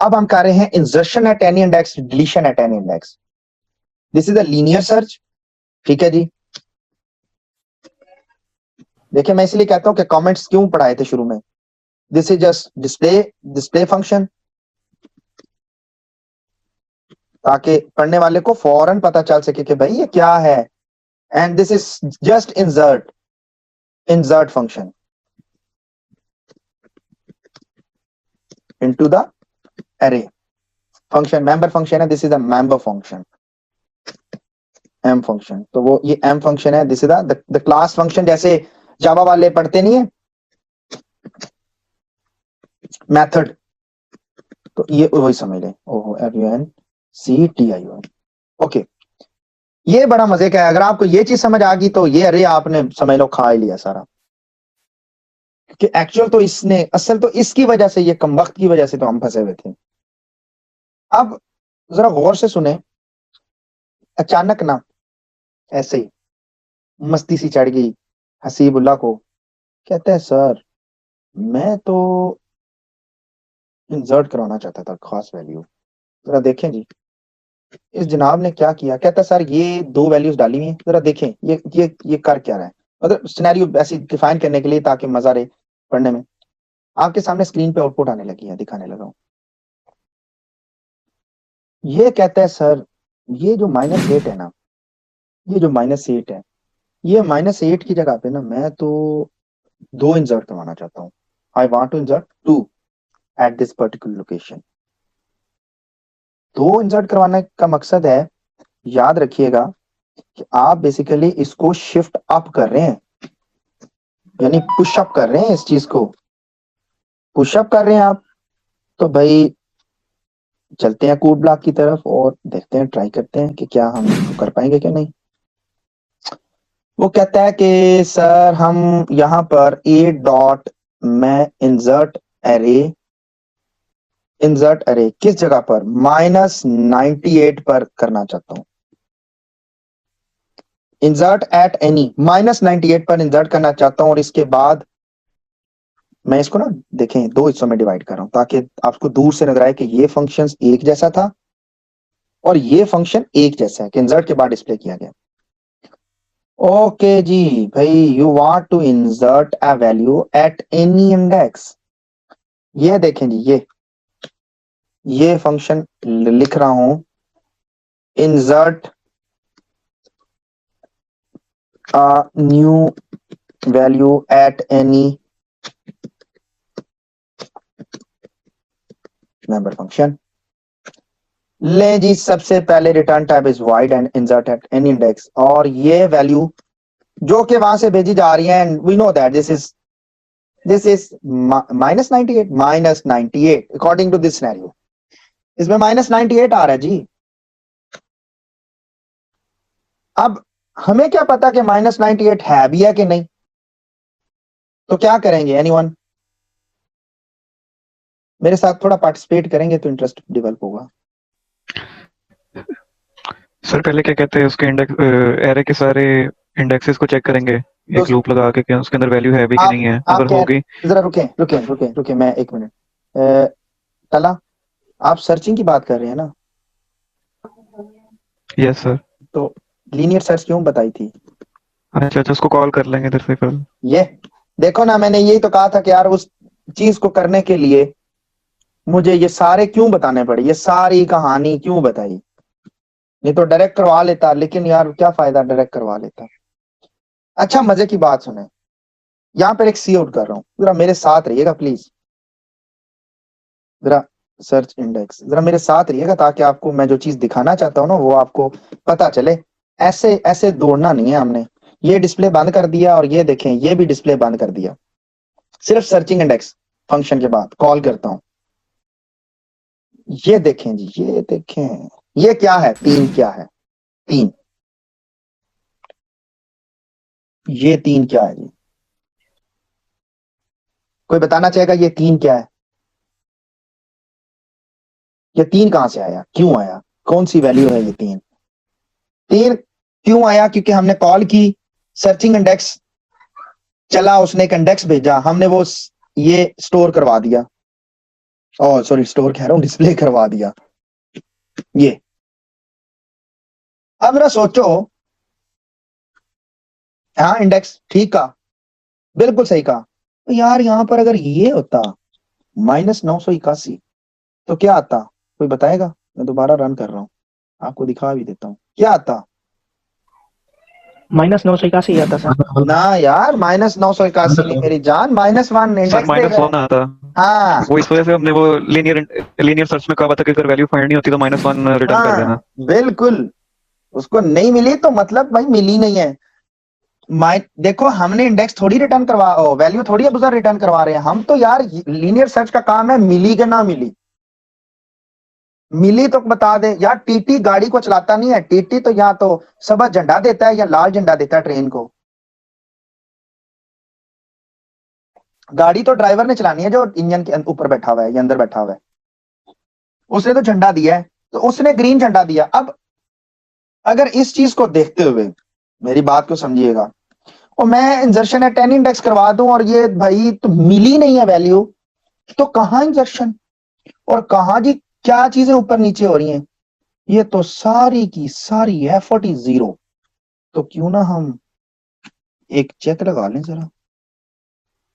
अब हम कर रहे हैं insertion eight any index, deletion eight any index. This is a linear search, ठीक है जी। देखिए मैं इसलिए कहता हूं कि कमेंट्स क्यों पढ़ाए थे शुरू में। This is just display function, ताकि पढ़ने वाले को फौरन पता चल सके कि भाई ये क्या है। And this is just insert function into the array function, member function है, this is a member function, M function. तो वो ये एम फंक्शन है, this is the class function, जैसे जावा वाले पढ़ते नहीं है मेथड, तो ये वही समझ लें। ओहो FUNCTION, ओके। ये बड़ा मजे का है, अगर आपको ये चीज समझ आ गई तो ये अरे आपने समझ लो खा ही लिया सारा। कि एक्चुअल तो इसने असल तो इसकी वजह से, ये कम वक्त की वजह से तो हम फंसे हुए थे। अब जरा गौर से सुने, अचानक ना ऐसे ही मस्ती सी चढ़ गई हसीबुल्ला को, कहता है सर मैं तो इंसर्ट करवाना चाहता था खास वैल्यू। जरा देखें जी इस जनाब ने क्या किया। कहता है सर ये दो वैल्यूज डाली हुई हैं, जरा देखें ये कर क्या रहा है। मतलब सिनेरियो ऐसे डिफाइन करने के लिए ताकि मजा रहे पढ़ने में। आपके सामने स्क्रीन पे आउटपुट आने लगी है, दिखाने लगा हूं। ये कहता है सर ये जो -8 है ना, ये जो -8 है, ये -8 की जगह पे ना मैं तो 2 इंसर्ट करवाना चाहता हूँ। I want to insert 2 at this particular location. 2 insert करवाने का मकसद है, याद रखिएगा, कि आप बेसिकली इसको शिफ्ट अप कर रहे हैं, यानी पुश अप कर रहे हैं, इस चीज को पुश अप कर रहे हैं आप। तो भाई चलते हैं कोड ब्लॉक की तरफ और देखते हैं, ट्राई करते हैं कि क्या हम इसको कर पाएंगे क्या नहीं। वो कहता है कि सर हम यहां पर ए डॉट मैं इंसर्ट अरे किस जगह पर, -98 पर करना चाहता हूं। इंसर्ट एट एनी -98 पर इंसर्ट करना चाहता हूं। और इसके बाद मैं इसको ना देखें 2 हिस्सों में डिवाइड कर रहा हूं, ताकि आपको दूर से नजर आए कि ये फंक्शन एक जैसा था और ये फंक्शन एक जैसा है, कि इंसर्ट के बाद डिस्प्ले किया गया। ओके जी भाई, you want to insert a value at any index. ये देखें जी, ये फंक्शन लिख रहा हूं, insert a new value at any member function. ले जी सबसे पहले return type is void and insert at any index, और ये वैल्यू जो कि वहां से भेजी जा रही है, and we know that this is -98 according to this scenario. इसमें -98 आ रहा है जी। अब हमें क्या पता कि -98 है भी है कि नहीं, तो क्या करेंगे एनीवन मेरे साथ थोड़ा पार्टिसिपेट करेंगे तो इंटरेस्ट डेवलप होगा। सर पहले क्या कहते हैं उसके इंडेक्स एरे के सारे इंडेक्सेस को चेक करेंगे एक दोस्त लूप लगा के, क्या उसके अंदर वैल्यू है भी कि नहीं है, आप अगर कह होगी। जरा रुके रुके रुके रुके, मैं एक मिनट। तला, आप सर्चिंग की बात कर रहे हैं ना, यस सर। तो लीनियर सर्च क्यों बताई थी। अच्छा अच्छा, उसको कॉल कर लेंगे इधर से कल। ये देखो ना, मैंने यही तो कहा था कि यार उस चीज को करने के लिए मुझे ये सारे क्यों बताने पड़े, ये सारी कहानी क्यों बताई। नहीं तो डायरेक्ट करवा लेता, लेकिन यार क्या फायदा डायरेक्ट करवा लेता। अच्छा मजे की बात सुने, यहाँ पर एक सी आउट कर रहा हूं, जरा मेरे साथ रहिएगा प्लीज। जरा सर्च इंडेक्स, जरा मेरे साथ रहिएगा, ताकि आपको मैं जो चीज दिखाना चाहता हूँ ना वो आपको पता चले। ऐसे ऐसे दौड़ना नहीं है हमने। ये डिस्प्ले बंद कर दिया और ये देखें ये भी डिस्प्ले बंद कर दिया, सिर्फ सर्चिंग इंडेक्स फंक्शन के बाद कॉल करता हूं। ये देखें जी, ये देखें, ये क्या है, 3 क्या है, 3, ये 3 क्या है जी, कोई बताना चाहेगा ये 3 क्या है। ये 3 कहां से आया, क्यों आया, कौन सी वैल्यू है ये 3। 3 क्यों आया, क्योंकि हमने कॉल की, सर्चिंग इंडेक्स चला, उसने एक इंडेक्स भेजा, हमने वो ये स्टोर करवा दिया। और सॉरी स्टोर कह रहा हूँ, डिस्प्ले करवा दिया ये। अब जरा सोचो, हाँ इंडेक्स ठीक कहा, बिल्कुल सही कहा। तो यार यहां पर अगर ये होता -981, तो क्या आता? कोई बताएगा? मैं दोबारा रन कर रहा हूँ, आपको दिखा भी देता हूँ क्या आता। -981 आता सर। ना यार, -981 नहीं मेरी जान, -1 सर इंडेक्स दे -1 रहे। आता। हाँ वो इस वजह से हमने वो लीनियर सर्च में कहा था कि अगर वैल्यू फाइंड नहीं होती तो -1 रिटर्न कर देना। हाँ बिल्कुल, उसको नहीं मिली तो मतलब भाई मिली नहीं है। देखो हमने इंडेक्स थोड़ी रिटर्न करवा, वैल्यू थोड़ी अब उधर रिटर्न करवा रहे हैं हम तो यार। लीनियर सर्च का काम है मिली कि ना मिली। मिली तो बता दे यार। टीटी गाड़ी को चलाता नहीं है, टीटी तो या तो सबज झंडा देता है या लाल झंडा देता है ट्रेन को। गाड़ी तो ड्राइवर ने चलानी है जो इंजन के ऊपर बैठा हुआ है या अंदर बैठा हुआ है। उसने तो झंडा दिया है, तो उसने ग्रीन झंडा दिया। अब अगर इस चीज को देखते हुए मेरी बात को समझिएगा, और मैं इंजर्शन है 10 इंडेक्स करवा दूं और ये भाई तो मिली नहीं है वैल्यू, तो कहां इंजर्शन और कहां जी क्या चीजें ऊपर नीचे हो रही हैं। ये तो सारी की सारी एफर्ट ही जीरो। तो क्यों ना हम एक चेक लगा लें जरा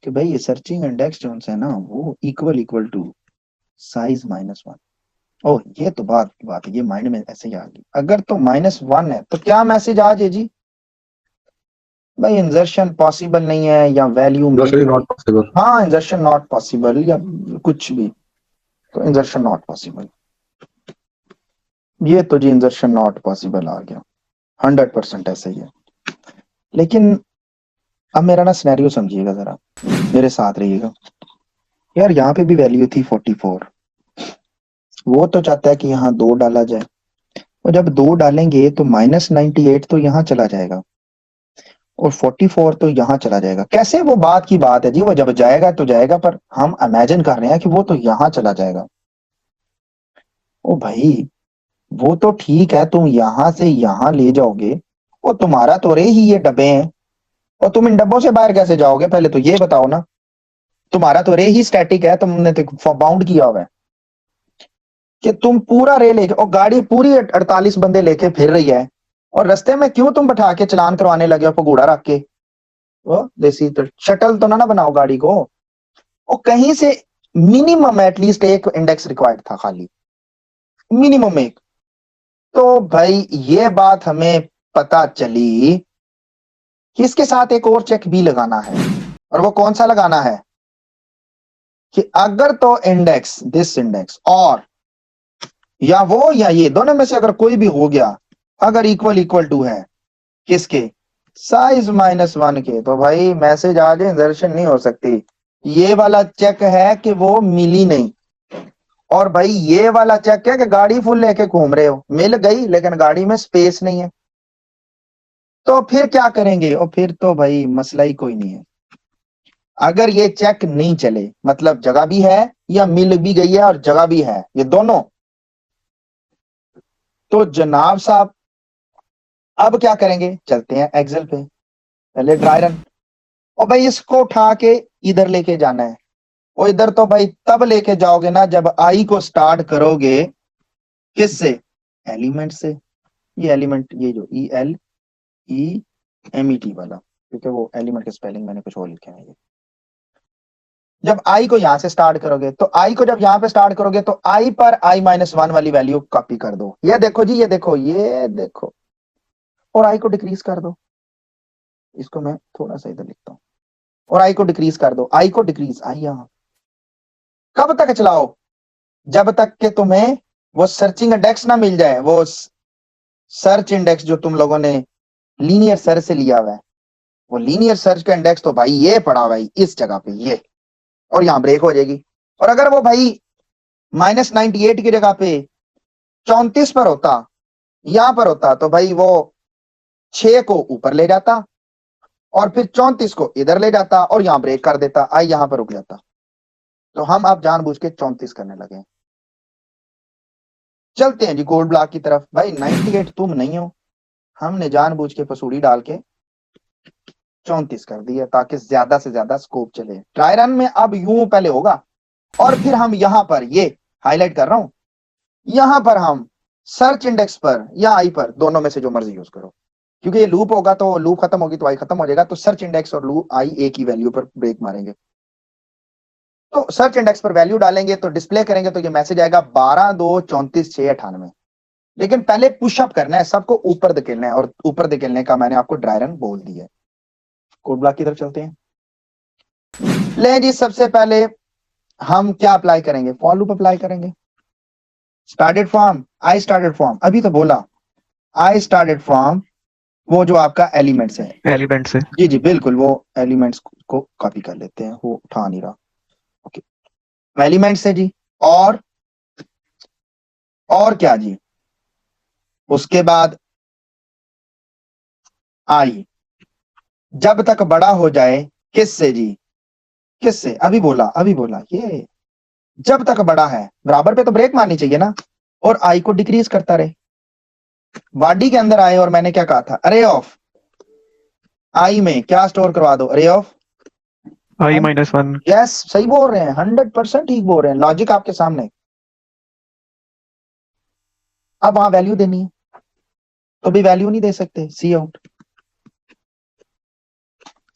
कि भाई ये सर्चिंग इंडेक्स जो है ना वो इक्वल इक्वल टू साइज -1। ओह ये तो बात है, ये माइंड में ऐसे ही आ गई। अगर तो -1 है तो क्या मैसेज आ जाए जी? भाई इंजर्शन पॉसिबल नहीं है या वैल्यू नॉट पॉसिबल। हाँ इंजर्शन नॉट पॉसिबल या कुछ भी, तो इंजर्शन नॉट पॉसिबल। ये तो जी इंजर्शन नॉट पॉसिबल आ गया, 100% ऐसे ही है। लेकिन अब मेरा ना सिनेरियो समझिएगा जरा, मेरे साथ रहिएगा। यार यहाँ पे भी वैल्यू थी 44, वो तो चाहता है कि यहाँ 2 डाला जाए, और जब 2 डालेंगे तो -98 तो यहाँ चला जाएगा और 44 तो यहाँ चला जाएगा। कैसे? वो बात की बात है जी, वो जब जाएगा तो जाएगा, पर हम इमेजिन कर रहे हैं कि वो तो यहाँ चला जाएगा। ओ भाई वो तो ठीक है, तुम यहां से यहां ले जाओगे, वो तुम्हारा तो रे ही ये डब्बे हैं, और तुम इन डब्बों से बाहर कैसे जाओगे? पहले तो ये बताओ ना। तुम्हारा तो रे ही स्टैटिक है, तुमने तो बाउंड किया हुआ है कि तुम पूरा रे लेके, और गाड़ी पूरी 48 बंदे लेके फिर रही है, और रास्ते में क्यों तुम बैठा के चलान करवाने लगे हो पगूड़ा रख के? वो देसी तो शटल तो ना बनाओ गाड़ी को। और कहीं से मिनिमम एटलीस्ट एक इंडेक्स रिक्वायर्ड था, खाली मिनिमम एक। तो भाई ये बात हमें पता चली कि इसके साथ एक और चेक भी लगाना है, और वो कौन सा लगाना है कि अगर तो इंडेक्स दिस इंडेक्स और या वो या ये दोनों में से अगर कोई भी हो गया, अगर इक्वल इक्वल टू है किसके? साइज -1 के, तो भाई मैसेज आ जाए इंजर्शन नहीं हो सकती। ये वाला चेक है कि वो मिली नहीं, और भाई ये वाला चेक है कि गाड़ी फुल लेके घूम रहे हो, मिल गई लेकिन गाड़ी में स्पेस नहीं है। तो फिर क्या करेंगे? और फिर तो भाई मसला ही कोई नहीं है। अगर ये चेक नहीं चले, मतलब जगह भी है या मिल भी गई है और जगह भी है, ये दोनों, तो जनाब साहब अब क्या करेंगे? चलते हैं एक्सेल पे, पहले ड्राई रन। और भाई इसको उठा के इधर लेके जाना है, और इधर तो भाई तब लेके जाओगे ना जब आई को स्टार्ट करोगे किससे? एलिमेंट से। ये एलिमेंट, ये जो ELEMET वाला, क्योंकि वो एलिमेंट के स्पेलिंग मैंने कुछ और लिखे हैं। ये जब आई को यहां से स्टार्ट करोगे, तो आई को जब यहां पे स्टार्ट करोगे तो आई पर I-1 वाली वैल्यू कॉपी कर दो। ये देखो जी, ये देखो, ये देखो, और आई को डिक्रीज कर दो। इसको मैं थोड़ा सा इधर लिखता हूं, और आई को डिक्रीज कर दो, आई को डिक्रीज, आई यहां। कब तक चलाओ? जब तक कि तुम्हें वो सर्चिंग इंडेक्स ना मिल जाए, वो सर्च इंडेक्स जो तुम लोगों ने लीनियर सर्च से लिया हुआ है, वो लीनियर सर्च का इंडेक्स तो भाई ये पड़ा हुआ है इस जगह पे, ये, और यहां ब्रेक हो जाएगी। और अगर वो भाई -98 की जगह पे 34 पर होता, यहां पर होता, तो भाई वो 6 को ऊपर ले जाता और फिर 34 को इधर ले जाता और यहां ब्रेक कर देता, आई यहां पर रुक जाता। तो हम अब जानबूझ के 34 करने लगे। चलते हैं जी गोल्ड ब्लॉक की तरफ। भाई 98 तुम नहीं हो, हमने जानबूझ के पसूड़ी डाल के 34 कर दिया ताकि ज्यादा से ज्यादा स्कोप चले। ट्राई रन में अब यूं पहले होगा और फिर हम यहां पर, ये हाईलाइट कर रहा हूं, यहां पर हम सर्च इंडेक्स पर या आई पर, दोनों में से जो मर्जी यूज करो, क्योंकि ये लूप होगा तो लूप खत्म होगी तो आई खत्म हो जाएगा, तो सर्च इंडेक्स और लूप आई एक ही वैल्यू पर ब्रेक मारेंगे। तो सर्च इंडेक्स पर वैल्यू डालेंगे तो डिस्प्ले करेंगे तो ये मैसेज आएगा 12 2 34 6 98। लेकिन पहले पुशअप करना है, सबको ऊपर धकेलना है, और ऊपर धकेलने का मैंने आपको ड्राई रन बोल दिया है। कोड ब्लॉक की तरफ चलते हैं। ले जी, सबसे पहले हम क्या अप्लाई करेंगे, फॉर लूप अप्लाई करेंगे। Started from, I started from, अभी तो बोला आई स्टार्टेड फ्रॉम, वो जो आपका एलिमेंट्स है, एलिमेंट से। जी जी बिल्कुल, वो एलिमेंट्स को कॉपी कर लेते हैं, वो उठा नहीं रहा। ओके, एलिमेंट्स है जी, और क्या जी, उसके बाद आई, जब तक बड़ा हो जाए, किससे जी, किससे, अभी बोला ये, जब तक बड़ा है बराबर पे तो ब्रेक मारनी चाहिए ना, और आई को डिक्रीज करता रहे। बॉडी के अंदर आए और मैंने क्या कहा था, अरे ऑफ आई में क्या स्टोर करवा दो, अरे ऑफ आई -1। यस, सही बोल रहे हैं, 100% ठीक बोल रहे हैं, लॉजिक आपके सामने। अब वहां वैल्यू देनी है तो भी वैल्यू नहीं दे सकते, सी आउट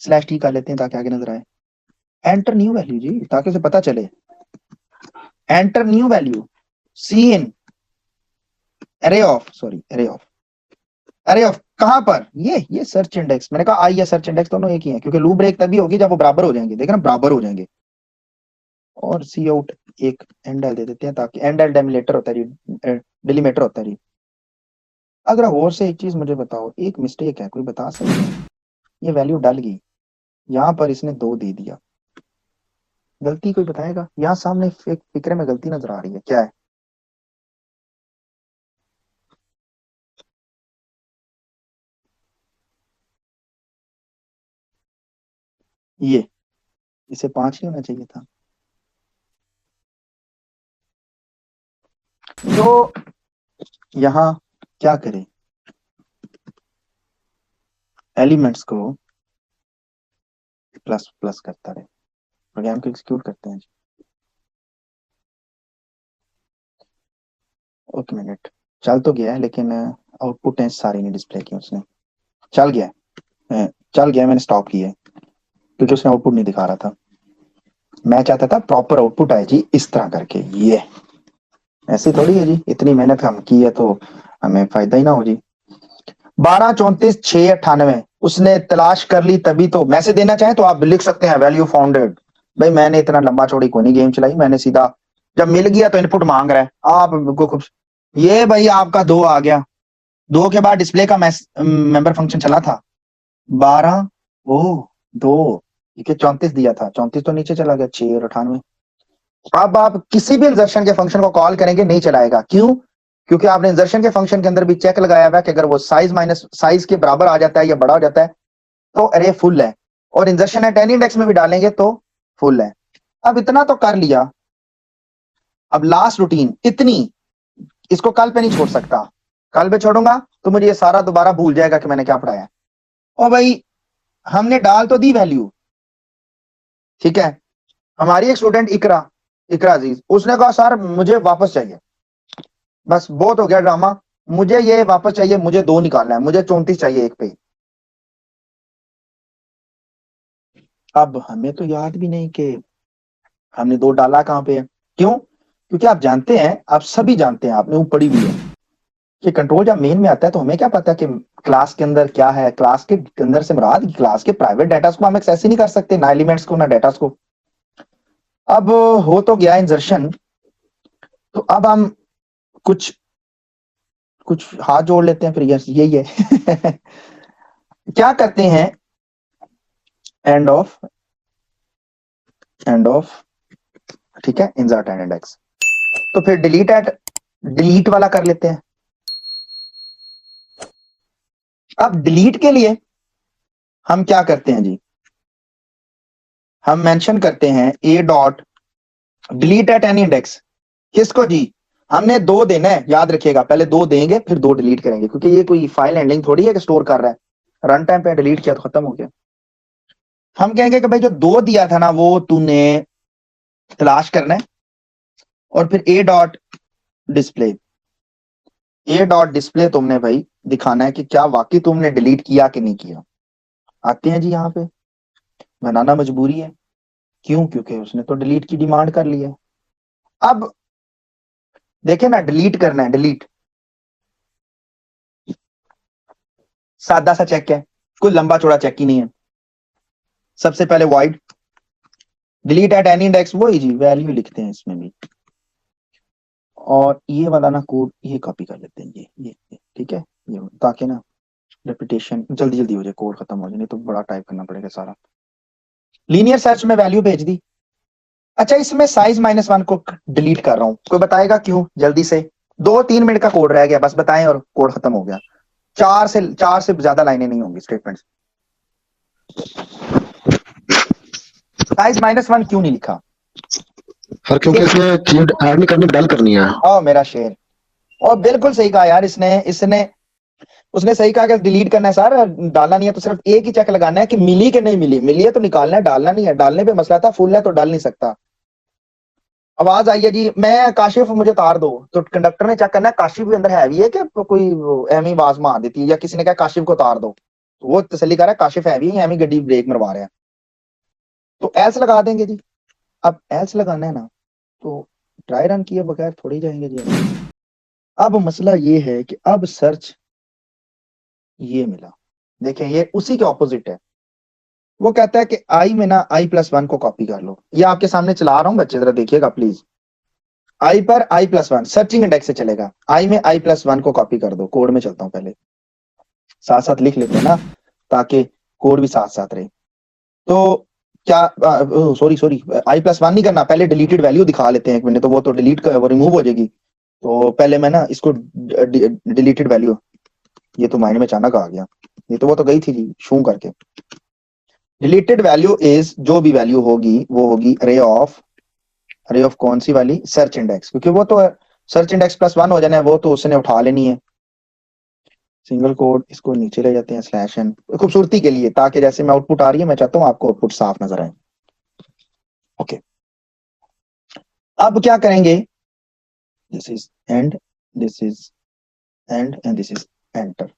स्लैश टी कर लेते हैं ताकि आगे नजर आए। एंटर न्यू वैल्यू जी, ताकि उसे पता चले, एंटर न्यू वैल्यू, सी इन अरे ऑफ, सॉरी अरे ऑफ, अरे ऑफ कहां पर, ये सर्च इंडेक्स, मैंने कहा आई या सर्च इंडेक्स दोनों एक ही है, क्योंकि लूप ब्रेक तभी होगी जब वो बराबर हो जाएंगे, देखना बराबर हो जाएंगे। और सी आउट एक एंडल दे देते हैं, ताकि एंडल डेमिलेटर होता है जी, डिलीमीटर होता है जी। अगर और से एक चीज मुझे बताओ, एक मिस्टेक है, कोई बता सकता है, ये वैल्यू डल गई, यहां पर इसने 2 दे दिया, गलती कोई बताएगा, यहाँ सामने फिक्रे में गलती नजर आ रही है, क्या है, ये इसे 5 ही होना चाहिए था। तो यहां क्या करें, एलिमेंट्स को प्लस प्लस करता रहे, प्रोग्राम को एग्जीक्यूट करते हैं। एक मिनट, चल तो गया है लेकिन आउटपुट है सारी नहीं डिस्प्ले की उसने, चल गया चल गया, मैंने स्टॉप किया क्योंकि उसने आउटपुट नहीं दिखा रहा था। मैं चाहता था प्रॉपर आउटपुट आए जी, इस तरह करके, ये ऐसी थोड़ी है जी, इतनी मेहनत हम की है तो हमें फायदा ही ना हो जी। 12 34 6 98 उसने तलाश कर ली, तभी तो मैसेज देना चाहे तो आप लिख सकते हैं वैल्यू फाउंडेड। भाई मैंने इतना लंबा चौड़ी कोई नहीं गेम चलाई, मैंने सीधा जब मिल गया तो इनपुट मांग रहा है आपको खूब, ये भाई आपका 2 आ गया, 2 के बाद डिस्प्ले का मेंबर फंक्शन चला था, 12 ओ 2, ये 34 दिया था, 34 तो नीचे चला गया, 6 और 98। अब आप किसी भी इंजर्शन के फंक्शन को कॉल करेंगे नहीं चलाएगा, क्यों, क्योंकि आपने इंजर्शन के फंक्शन के अंदर भी चेक लगाया हुआ है कि अगर वो साइज माइनस साइज के बराबर आ जाता है या बड़ा हो जाता है तो अरे फुल है, और इंजर्शन एट एनी इंडेक्स में भी डालेंगे तो फुल है। अब इतना तो कर लिया, अब लास्ट रूटीन इतनी, इसको कल पे नहीं छोड़ सकता, कल पे छोड़ूंगा तो मुझे ये सारा दोबारा भूल जाएगा कि मैंने क्या पढ़ाया। और भाई हमने डाल तो दी वैल्यू, ठीक है, हमारी एक स्टूडेंट इकरा, इकरा अजीज, उसने कहा सर मुझे वापस चाहिए, बस बहुत हो गया ड्रामा, मुझे ये वापस चाहिए, मुझे 2 निकालना है, मुझे 34 चाहिए एक पे। अब हमें तो याद भी नहीं कि हमने 2 डाला कहां पे है, क्यों, क्योंकि आप जानते हैं, आप सभी जानते हैं, आपने वो पढ़ी हुई है कि कंट्रोल जब मेन में आता है तो हमें क्या पता कि क्लास के अंदर क्या है, क्लास के अंदर से मुराद क्लास के प्राइवेट डाटा को हम एक्सेस ही नहीं कर सकते, ना एलिमेंट्स को ना डाटा को। अब हो तो गया इंजर्शन, तो अब हम कुछ कुछ हाथ जोड़ लेते हैं, फिर यस यही है क्या करते हैं, एंड ऑफ, एंड ऑफ, ठीक है, इंसर्ट एंड इंडेक्स, तो फिर डिलीट एट, डिलीट वाला कर लेते हैं। अब डिलीट के लिए हम क्या करते हैं जी, हम मेंशन करते हैं ए dot delete eight any index, किसको जी, हमने 2 देना है, याद रखिएगा, पहले 2 देंगे फिर 2 डिलीट करेंगे, क्योंकि ये कोई फाइल हैंडलिंग थोड़ी है कि स्टोर कर रहा है, रन टाइम पे डिलीट किया तो खत्म हो गया। हम कहेंगे कि भाई जो 2 दिया था ना वो तूने तलाश करना है और फिर ए डॉट डिस्प्ले, ए डॉट डिस्प्ले तुमने भाई दिखाना है कि क्या वाकई तुमने डिलीट किया कि नहीं किया। आते हैं जी यहाँ पे, बनाना मजबूरी है, क्यों, क्योंकि उसने तो डिलीट की डिमांड कर ली है। अब देखे ना, डिलीट करना है, डिलीट सादा सा चेक है, कोई लंबा चौड़ा चेक ही नहीं है। सबसे पहले void delete eight any index, वही जी वैल्यू लिखते हैं इसमें भी, और ये वाला ना कोड ये कॉपी कर लेते हैं, ये ठीक है, ये ताकि ना रेपिटेशन जल्दी जल्दी हो जाए, कोड खत्म हो जाए, नहीं तो बड़ा टाइप करना पड़ेगा सारा। लीनियर सर्च में वैल्यू भेज दी। अच्छा, इसमें साइज -1 को डिलीट कर रहा हूं, कोई बताएगा क्यों? जल्दी से, 2-3 मिनट का कोड रह गया, बस बताएं और कोड खत्म हो गया। चार से ज्यादा लाइनें नहीं होंगी स्टेटमेंट्स। साइज -1 क्यों नहीं लिखा? सर क्योंकि इसमें चीज ऐड नहीं करनी, डल करनी है। ओ मेरा शेर, और बिल्कुल सही कहा यार इसने इसने उसने सही कहा कि डिलीट करना है सर, डालना नहीं है, तो सिर्फ एक ही चेक लगाना है कि मिली कि नहीं मिली, मिली है तो निकालना है, डालना नहीं है, डालने पे मसला था, फुल है तो डाल नहीं सकता। आवाज आई है जी, मैं काशिफ मुझे तार दो, तो कंडक्टर ने चेक करना है काशिफ भी अंदर है भी है कि कोई एमी आवाज मार देती है, या किसी ने कहा काशिफ को तार दो, तो वो तसल्ली कर रहा है काशिफ है भी, एमी गड्डी ब्रेक मरवा रहे हैं, तो एल्स लगा देंगे जी। अब एल्स लगाना है ना, तो ट्राई रन किए बगैर थोड़ी जाएंगे जी। अब मसला ये है कि अब सर्च ये मिला, देखें ये उसी के ऑपोजिट है। वो कहता है कि आई में ना i+1 को कॉपी कर लो, ये आपके सामने चला रहा हूं बच्चे, जरा देखिएगा प्लीज। आई पर i+1 सर्चिंग इंडेक्स से चलेगा, आई में i+1 को कॉपी कर दो, कोड में चलता हूं पहले, साथ साथ लिख लेते हैं ना ताकि कोड भी साथ साथ रहे। तो क्या, सॉरी सॉरी, i+1 नहीं करना, पहले डिलीटेड वैल्यू दिखा लेते हैं एक मिनट, तो वो तो डिलीट वो रिमूव हो जाएगी, तो पहले मैं ना इसको डिलीटेड वैल्यू, ये तो माइंड में अचानक आ गया, ये तो वो तो गई थी जी शू करके। डिलीटेड वैल्यू इज, जो भी वैल्यू होगी वो होगी अरे ऑफ कौन सी वाली, सर्च इंडेक्स, क्योंकि वो तो सर्च इंडेक्स +1 हो जाना है, वो तो उसने उठा लेनी है। सिंगल कोड, इसको नीचे ले जाते हैं /n, खूबसूरती के लिए, ताकि जैसे मैं आउटपुट आ रही है, मैं चाहता हूँ आपको आउटपुट साफ नजर आए। ओके, अब क्या करेंगे, this is and, this is and this is enter.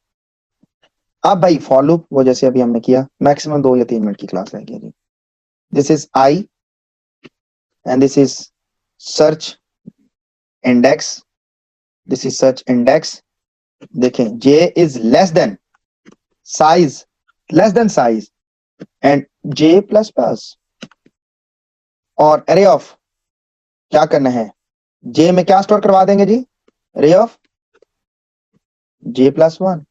अब भाई फॉर लूप, वो जैसे अभी हमने किया, मैक्सिमम 2 या 3 मिनट की क्लास रहेगी जी। This is I and this is search index, this is search index. देखें j is less than size, less than size and j++, और अरे ऑफ क्या करना है, j में क्या स्टोर करवा देंगे जी, अरे ऑफ j+1,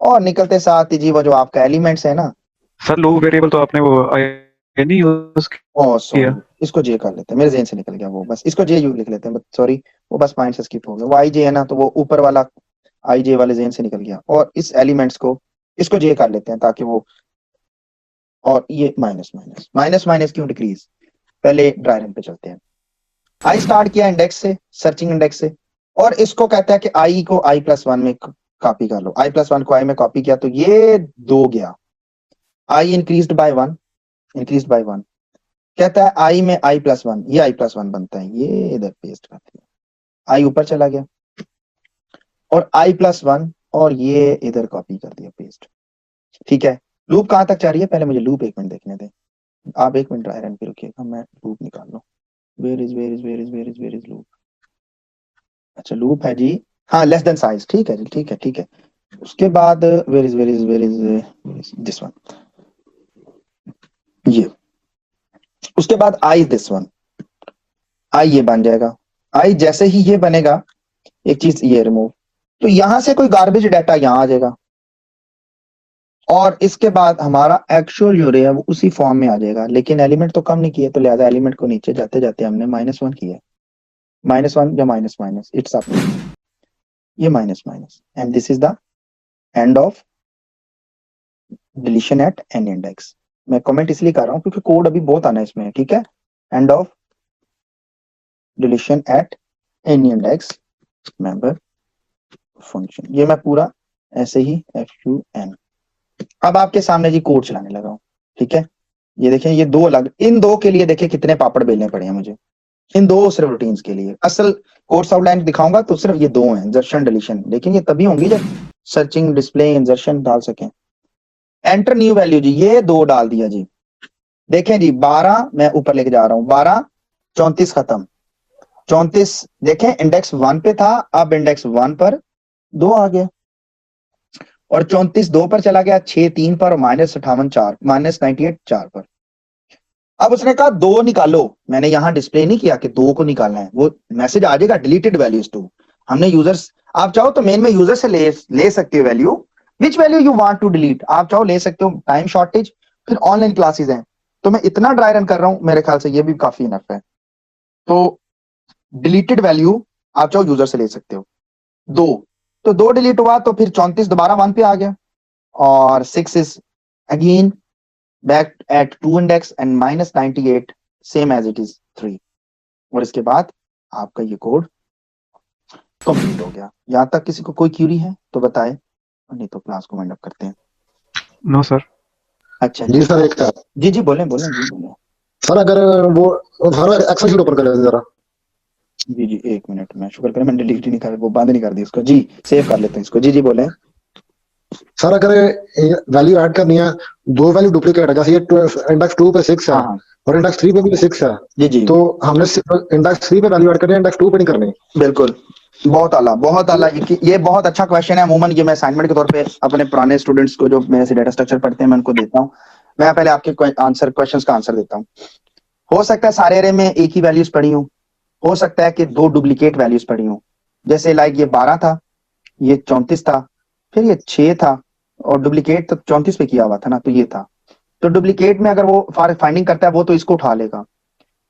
और निकलते साथ ही जी वो जो आपका एलिमेंट्स है ना। सर लूप वेरिएबल तो आपने वो आई नहीं यूज ओ सॉरी, किया। इसको j कर लेते हैं, मेरे जहन से निकल गया वो, बस इसको j यू लिख लेते हैं, सॉरी वो बस पॉइंट से स्किप हो गया, वो ij है ना, तो वो ऊपर वाला ij वाले जहन से निकल गया, और इस एलिमेंट्स को इसको j कर लेते हैं ताकि वो, और ये माइनस माइनस माइनस माइनस क्यों डिक्रीज, पहले ड्राई रन पे चलते हैं। आई स्टार्ट किया इंडेक्स से, सर्चिंग इंडेक्स से, और इसको कहता है कि आई को i+1 में कॉपी कर लो, i+1 को आई में कॉपी किया तो ये 2 गया, आई इंक्रीज्ड बाय 1, इंक्रीज्ड बाय 1, कहता है आई में i+1, ये i+1 बनता है, ये इधर पेस्ट कर दिया, आई ऊपर चला गया, और i+1, और ये इधर कॉपी कर दिया पेस्ट। ठीक है, लूप कहां तक जा रही है, पहले मुझे लूप 1 मिनट देखने दें, आप 1 मिनट ड्राई रन पे रुकिएगा, मैं लूप निकाल लूं, वेयर इज लूप। अच्छा लूप है जी, हाँ लेस देन साइज, ठीक है जी, ठीक है ठीक है। उसके बाद वेयर इज दिस वन, ये, उसके बाद आई दिस वन, आई ये बन जाएगा, आई जैसे ही ये बनेगा, एक चीज ये रिमूव, तो यहां से कोई गार्बेज डाटा यहां आ जाएगा, और इसके बाद हमारा एक्चुअल जो है वो उसी फॉर्म में आ जाएगा, लेकिन एलिमेंट तो कम नहीं किए, तो लिहाजा एलिमेंट को नीचे जाते जाते हमने -1 किया, -1 या माइनस माइनस, इट्स अप, ये minus minus, and this is the end of deletion at an index. मैं कमेंट इसलिए कर रहा हूं क्योंकि कोड अभी बहुत आना है इसमें, ठीक है, and of deletion eight any index member function, ये मैं पूरा ऐसे ही FUN। अब आपके सामने जी कोड चलाने लगा हूं, ठीक है, ये देखें, ये दो अलग, इन दो के लिए देखें कितने पापड़ बेलने पड़े हैं मुझे, इन दो सिर्फ रूटीन्स के लिए। असल कोर्स आउटलाइन दिखाऊंगा तो सिर्फ ये दो हैं, इंसर्शन डिलीशन, लेकिन ये तभी होंगी जब सर्चिंग, डिस्प्ले, इंसर्शन डाल सकें। एंटर न्यू वैल्यू जी, ये दो डाल दिया जी। देखें जी 12 मैं ऊपर लेके जा रहा हूं, 12 34 खत्म, 34 देखें इंडेक्स 1 पे था, अब इंडेक्स 1 पर 2 आ गया, और 34 2 पर चला गया, 6 3 पर, और -58 4, -98 4 पर। अब उसने कहा 2 निकालो, मैंने यहां डिस्प्ले नहीं किया कि 2 को निकालना है, वो मैसेज आ जाएगा डिलीटेड वैल्यूज टू। हमने यूजर्स, आप चाहो तो मेन में यूजर से ले सकते हो value, which value you want to delete, आप चाहो ले सकते हो। टाइम शॉर्टेज, फिर ऑनलाइन क्लासेस हैं, तो मैं इतना ड्राई रन कर रहा हूं, मेरे ख्याल से ये भी काफी इनफ है। तो डिलीटेड वैल्यू आप चाहो यूजर से ले सकते हो। 2 तो 2 डिलीट हुआ, तो फिर 34 दोबारा 1 पे आ गया, और 6 is again back at 2 index and -98 same as it is 3, और इसके बाद आपका ये कोड कंप्लीट हो गया। यहाँ तक किसी को कोई क्यूरी है तो बताए, नहीं तो क्लास को वाइंड अप करते हैं। No sir. अच्छा जी सर, एक था जी जी बोलें बोलें जी बोलें। सर, अगर वो हमारा एक्सेल शीट ओपन कर लेते जरा। जी जी 1 मिनट, मैं शुक्र करें मैंने डिलीट ही नहीं कर, वो बंद नहीं कर दी इसको जी, सेव कर लेते हैं इसको। जी जी बोलें। सर, अगर वैल्यू ऐड करनी है, दो वैल्यू डुप्लीकेट है, जैसे ये इंडेक्स 2 पे 6 है हाँ हाँ और इंडेक्स 3 पे भी 6 है, जी जी तो हमने इंडेक्स 3 पे वैल्यू ऐड करनी है, इंडेक्स 2 पे नहीं करनी। बिल्कुल, बहुत आला बहुत आला। ये बहुत अच्छा क्वेश्चन है। अमूमन ये मैं असाइनमेंट के तौर पे अपने पुराने स्टूडेंट्स को जो मेरे से डेटा स्ट्रक्चर पढ़ते हैं मैं उनको देता हूँ। मैं पहले आपके आंसर क्वेश्चंस का आंसर देता हूँ। हो सकता है सारे एरे में एक ही वैल्यूज पड़ी हो सकता है कि 2 डुप्लीकेट वैल्यूज पड़ी हो, जैसे लाइक ये 12 था, ये 34 था, फिर ये 6 था, और डुप्लीकेट तो 34 पे किया हुआ था ना, तो ये था। तो डुप्लीकेट में अगर वो फाइंडिंग करता है वो तो इसको उठा लेगा।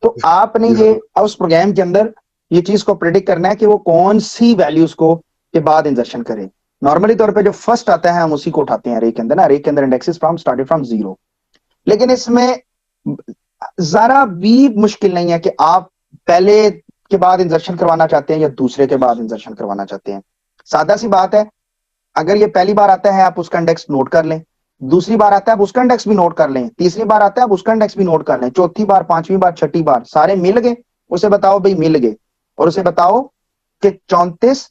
तो आपने ये उस प्रोग्राम के अंदर ये चीज को प्रेडिक्ट करना है कि वो कौन सी वैल्यूज को के बाद इंजर्शन करे। नॉर्मली तौर पे जो फर्स्ट आता है हम उसी को उठाते हैं अरे के अंदर ना, अरे के अंदर इंडेक्सेस फ्रॉम स्टार्टेड फ्रॉम 0। लेकिन इसमें जरा भी मुश्किल नहीं है कि आप पहले के बाद इंजर्शन करवाना चाहते हैं या दूसरे के बाद इंजर्शन करवाना चाहते हैं। सादा सी बात है, अगर ये पहली बार आता है आप उसका इंडेक्स नोट कर लें, दूसरी बार आता है आप उसका इंडेक्स भी नोट कर लें, तीसरी बार आता है आप उसका इंडेक्स भी नोट कर लें, चौथी बार, पांचवी बार, छठी बार सारे मिल गए, उसे बताओ भाई मिल गए, और उसे बताओ कि 34,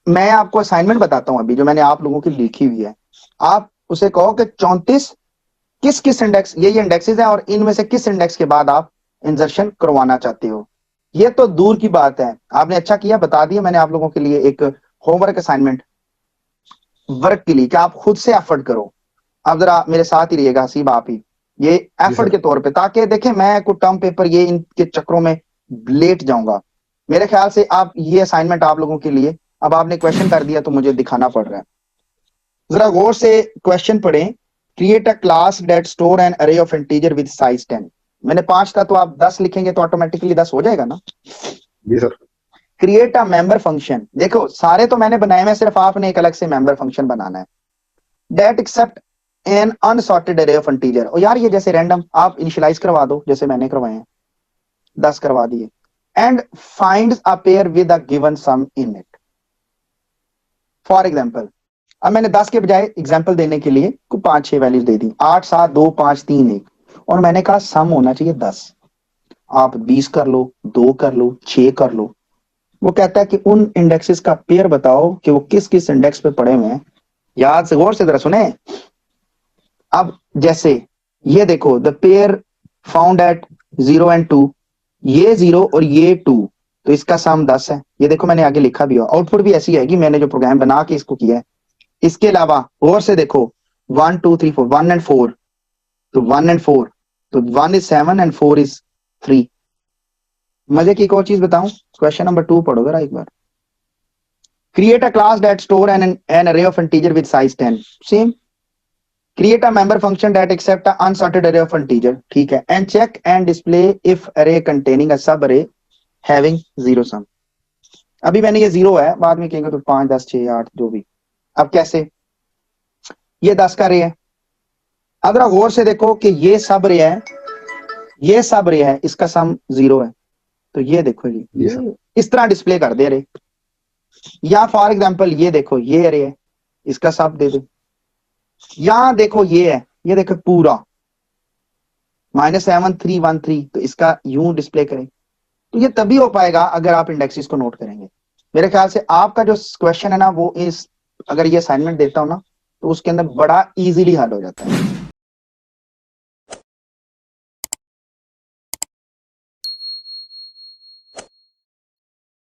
मैं आपको असाइनमेंट बताता हूं अभी जो मैंने आप लोगों की लिखी हुई है। आप उसे कहो कि 34 किस किस इंडेक्स, ये इंडेक्सेस हैं और इनमें से किस इंडेक्स के बाद आप इंजर्शन करवाना चाहते हो। ये तो दूर की बात है, आपने अच्छा किया बता दिया। मैंने आप लोगों के लिए एक होमवर्क असाइनमेंट वर्क के लिए कि आप खुद से एफर्ट करो। अब जरा मेरे साथ ही रहिएगा हसीब आप ही, ये एफर्ट के तौर पे, ताकि देखें मैं कोई टर्म पेपर ये इनके चक्रों में लेट जाऊंगा। मेरे ख्याल से आप ये असाइनमेंट आप लोगों के लिए, अब आपने क्वेश्चन कर दिया तो मुझे दिखाना पड़ रहा है। जरा गौर से क्वेश्चन पढ़ें। Create a class that store an array of integer with size 10। मैंने 5 था तो आप 10 लिखेंगे तो ऑटोमेटिकली 10 हो जाएगा ना। जी sir. Create a member function, देखो सारे तो मैंने बनाए हैं, सिर्फ आपने एक अलग से मेंबर फंक्शन बनाना है। That accept N unsorted array of integer, और यार ये जैसे रैंडम आप इनिशियलाइज करवा दो जैसे मैंने करवाए हैं, 10 करवा दिए। And find a pair with a given sum in it. For example, अब मैंने 10 के बजाय एग्जाम्पल देने के लिए कुछ 5-6 वैल्यूज दे दी, 8 7 2 5 3 1, और मैंने कहा सम होना चाहिए 10। आप 20 कर लो, 2 कर लो, 6 कर लो। वो कहता है कि उन इंडेक्सेस का पेयर बताओ कि वो किस किस इंडेक्स पे पड़े हुए हैं। याद से गौर से जरा सुने। अब जैसे ये देखो, the pair found at 0 and 2, ये 0 और ये 2, तो इसका सम 10 है। ये देखो मैंने आगे लिखा भी हो, आउटपुट भी ऐसी आएगी, मैंने जो प्रोग्राम बना के इसको किया है। इसके अलावा और से देखो 1 2 3 4, 1 एंड 4, तो 1 एंड 4, तो 1 इज 7 एंड 4 इज 3। मजे की एक और चीज बताऊं, क्वेश्चन नंबर 2 पढ़ो जरा एक बार। Create a class that store an array of integer with size 10, same. Create a member function that accept a unsorted array of integer, ठीक है। And check and display if array containing a sub array having 0 सम। अभी मैंने ये 0 है, बाद में कहेंगे तो 5 10 6 8 जो भी। अब कैसे, ये 10 का रे है। अब जरा गौर से देखो कि ये सब रे है, ये सब रे है, इसका सम 0 है। तो ये देखो जी, ये इस तरह डिस्प्ले कर दे रे। या फॉर एग्जाम्पल ये देखो, ये अरे है, इसका सब दे दो। यहां देखो ये है, ये देखो पूरा, -7313, तो इसका यूं डिस्प्ले करें। तो ये तभी हो पाएगा अगर आप इंडेक्सेस को नोट करेंगे। मेरे ख्याल से आपका जो क्वेश्चन है ना वो इस, अगर ये असाइनमेंट देता हूं ना तो उसके अंदर बड़ा इजीली हल हो जाता है।